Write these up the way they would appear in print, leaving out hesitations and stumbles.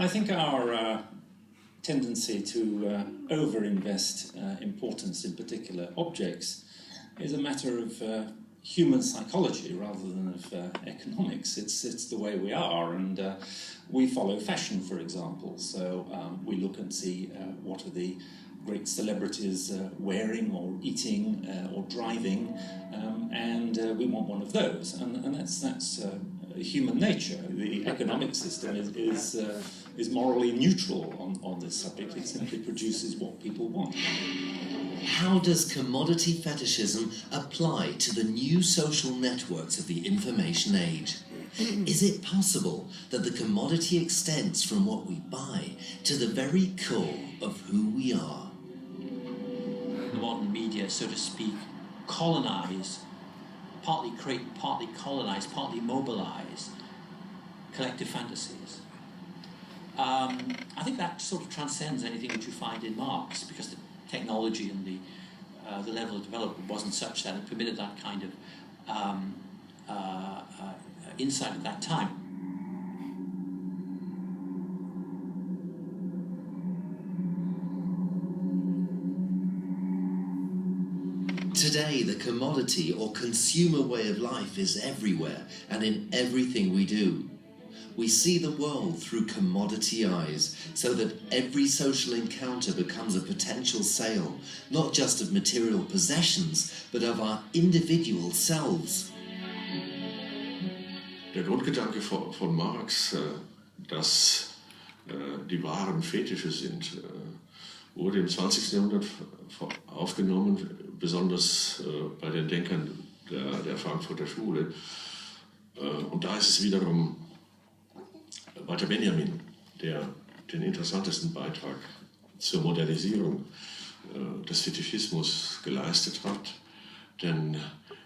I think our tendency to over-invest importance in particular objects is a matter of human psychology rather than of economics. It's the way we are, and we follow fashion, for example. So we look and see what are the great celebrities wearing or eating or driving, and we want one of those. And that's human nature. The economic system is morally neutral on this subject. It simply produces what people want. How does commodity fetishism apply to the new social networks of the information age? Is it possible that the commodity extends from what we buy to the very core of who we are? The modern media, so to speak, colonize, partly create, partly colonize, partly mobilize collective fantasies. I think that sort of transcends anything that you find in Marx, because the technology and the level of development wasn't such that it permitted that kind of insight at that time. Today, the commodity or consumer way of life is everywhere and in everything we do. We see the world through commodity eyes, so that every social encounter becomes a potential sale, not just of material possessions, but of our individual selves. Der Grundgedanke von Marx, dass die Waren Fetische sind, wurde im 20. Jahrhundert aufgenommen, besonders bei den Denkern der Frankfurter Schule. Und da ist es wiederum Walter Benjamin, der den interessantesten Beitrag zur Modernisierung des Fetischismus geleistet hat, denn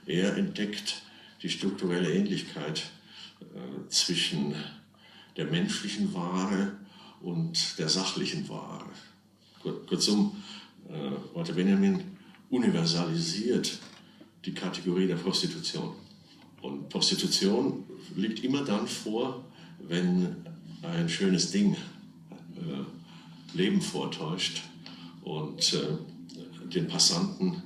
er entdeckt die strukturelle Ähnlichkeit zwischen der menschlichen Ware und der sachlichen Ware. Kurzum, Walter Benjamin universalisiert die Kategorie der Prostitution. Und Prostitution liegt immer dann vor, wenn ein schönes Ding Leben vortäuscht und den Passanten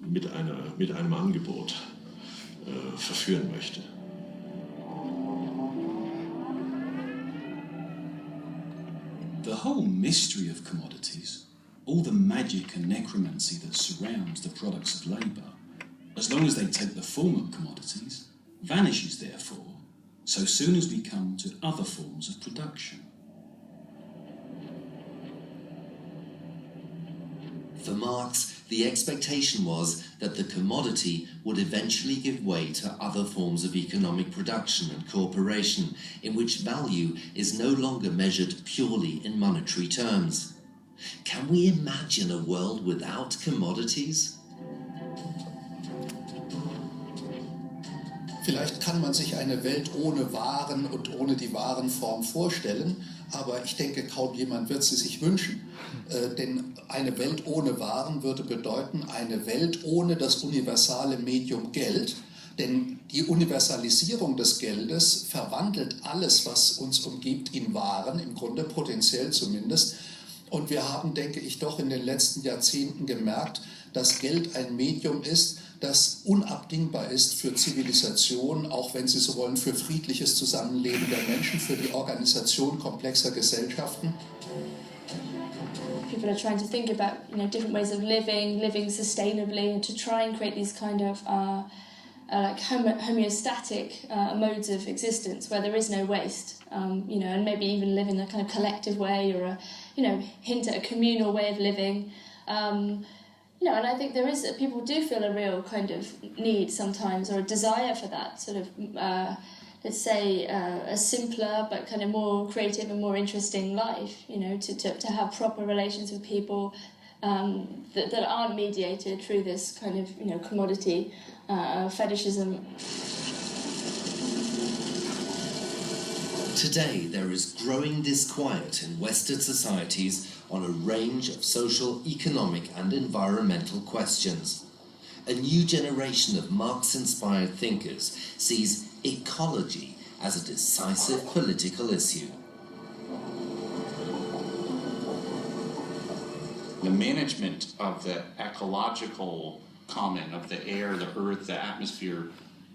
mit einem Angebot verführen möchte. The whole mystery of commodities, all the magic and necromancy that surrounds the products of labour, as long as they take the form of commodities, vanishes therefore, so soon as we come to other forms of production. For Marx, the expectation was that the commodity would eventually give way to other forms of economic production and cooperation, in which value is no longer measured purely in monetary terms. Can we imagine a world without commodities? Vielleicht kann man sich eine Welt ohne Waren und ohne die Warenform vorstellen, aber ich denke, kaum jemand wird sie sich wünschen. Denn eine Welt ohne Waren würde bedeuten, eine Welt ohne das universale Medium Geld. Denn die Universalisierung des Geldes verwandelt alles, was uns umgibt, in Waren, im Grunde potenziell zumindest. Und wir haben, denke ich, doch in den letzten Jahrzehnten gemerkt, dass Geld ein Medium ist, das unabdingbar ist für Zivilisation, auch wenn Sie so wollen, für friedliches Zusammenleben der Menschen, für die Organisation komplexer Gesellschaften. People are trying to think about, different ways of living sustainably, and to try and create these kind of like homeostatic modes of existence where there is no waste, and maybe even live in a kind of collective way, or hint at a communal way of living. And I think people do feel a real kind of need sometimes, or a desire for that sort of, let's say, a simpler but kind of more creative and more interesting life, to have proper relations with people that aren't mediated through this kind of, commodity fetishism. Today, there is growing disquiet in Western societies on a range of social, economic and environmental questions. A new generation of Marx-inspired thinkers sees ecology as a decisive political issue. The management of the ecological common, of the air, the earth, the atmosphere,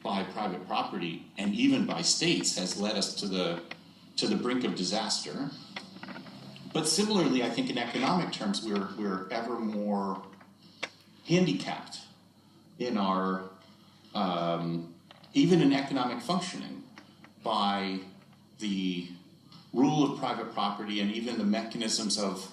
by private property and even by states has led us to the brink of disaster. But similarly, I think in economic terms, we're ever more handicapped in our even in economic functioning by the rule of private property and even the mechanisms of